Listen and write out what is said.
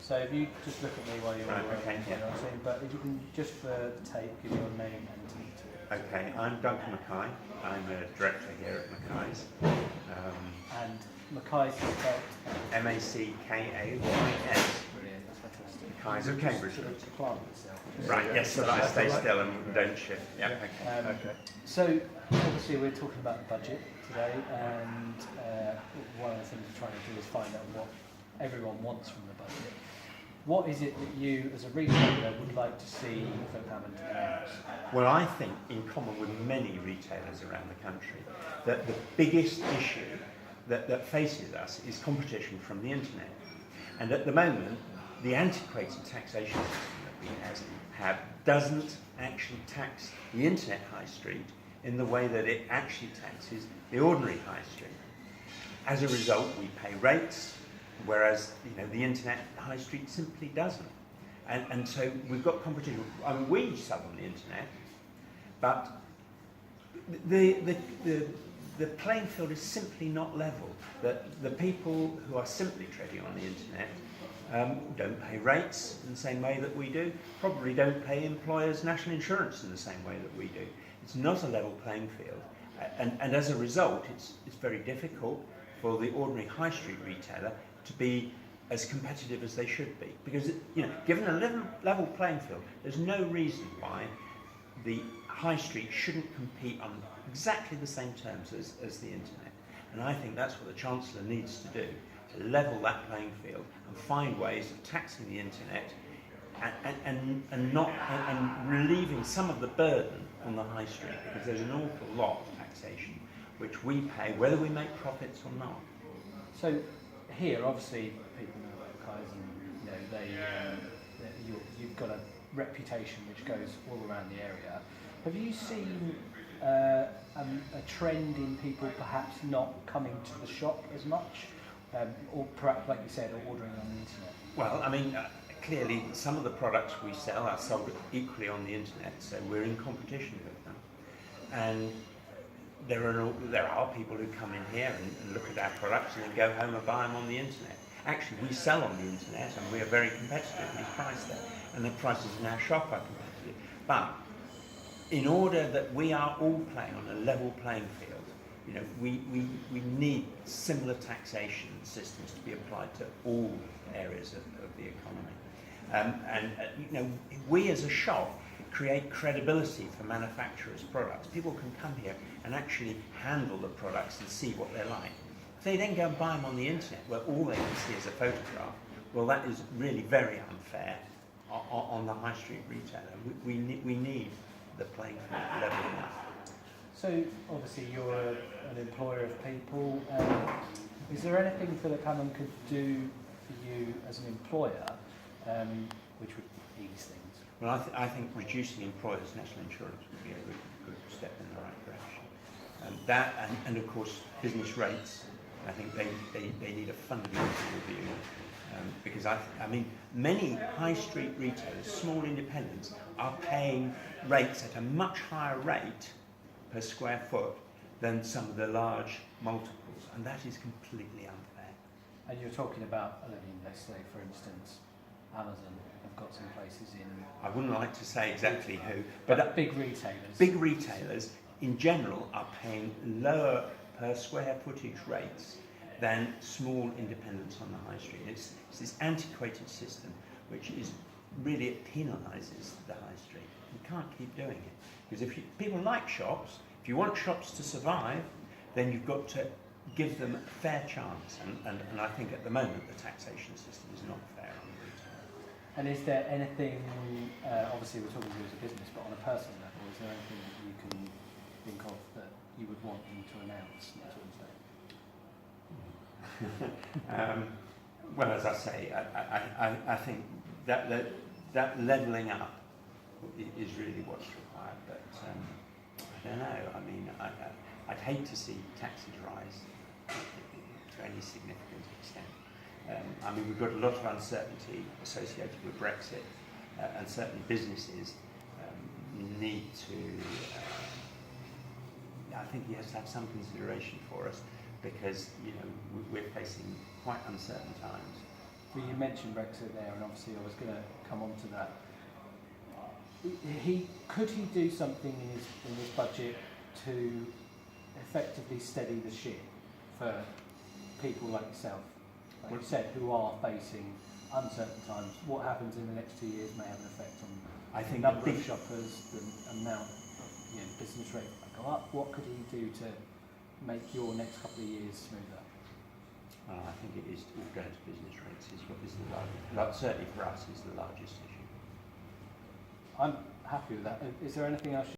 So if you just look at me while you're okay, yeah. but if you can just for the tape give your name and title. Okay, I'm Duncan Mackay. I'm a director here at Mackay's. And Mackay's spelled Mackay. brilliant, that's fantastic. Mackay's of Cambridge. Sort of to plant itself. Right, yes, so that I stay still and don't shift. Yeah, okay. Okay. So obviously we're talking about the budget today, and one of the things we're trying to do is find out what everyone wants from the budget. What is it that you, as a retailer, would like to see for Hammond announce? Well, I think, in common with many retailers around the country, that the biggest issue that faces us is competition from the internet. And at the moment, the antiquated taxation system that we have doesn't actually tax the internet high street in the way that it actually taxes the ordinary high street. As a result, we pay rates, whereas the internet high street simply doesn't. And so we've got competition. I mean, we sell on the internet, but the playing field is simply not level. The people who are simply trading on the internet don't pay rates in the same way that we do, probably don't pay employers' national insurance in the same way that we do. It's not a level playing field. And as a result, it's very difficult for the ordinary high street retailer to be as competitive as they should be. Because, given a level playing field, there's no reason why the high street shouldn't compete on exactly the same terms as the internet. And I think that's what the Chancellor needs to do, to level that playing field and find ways of taxing the internet and relieving some of the burden on the high street, because there's an awful lot of taxation which we pay whether we make profits or not. So here, obviously, people know about Mackay's, and you've got a reputation which goes all around the area. Have you seen a trend in people perhaps not coming to the shop as much, or perhaps, like you said, ordering on the internet? Well, I mean, clearly some of the products we sell are sold equally on the internet, so we're in competition with them. And there are people who come in here and look at our products and then go home and buy them on the internet. Actually, we sell on the internet and we are very competitively priced there, and the prices in our shop are competitive. But in order that we are all playing on a level playing field, we need similar taxation systems to be applied to all areas of the economy. We as a shop create credibility for manufacturers' products. People can come here and actually handle the products and see what they're like. If they then go and buy them on the internet, where all they can see is a photograph, well, that is really very unfair on the high street retailer. We need the playing field leveling up. So obviously you're an employer of people. Is there anything Philip Hammond could do for you as an employer which would ease things? Well, I think reducing employers' national insurance would be a good step in the right direction. And of course business rates. I think they need a fundamental review. Because I mean, many high street retailers, small independents, are paying rates at a much higher rate per square foot than some of the large multiples, and that is completely unfair. And you're talking about, let's say, for instance, Amazon have got some places in... I wouldn't like to say exactly who, but big retailers. Big retailers, in general, are paying lower per square footage rates than small independents on the high street. It's this antiquated system which is really, it penalises the high street. You can't keep doing it. Because if people like shops, if you want shops to survive, then you've got to give them a fair chance. And I think at the moment the taxation system is not fair on retail. And is there anything, obviously we're talking to you as a business, but on a personal level, is there anything that you can think of that you would want them to announce next Wednesday? Well, as I say, I think that levelling up is really what's required, but I don't know. I mean, I'd hate to see taxes rise to any significant extent. I mean, we've got a lot of uncertainty associated with Brexit, and certainly businesses need to, I think he has to have some consideration for us, because we're facing quite uncertain times, Well, you mentioned Brexit there, and obviously I was going to come on to that. Could he do something in his budget to effectively steady the ship for people like yourself, like you said, who are facing uncertain times? What happens in the next 2 years may have an effect on the number of shoppers, the amount of business rate that go up. What could he do to make your next couple of years smoother? I think it is all down to business rates. Is what is the largest, certainly for us, is the largest issue. I'm happy with that. Is there anything else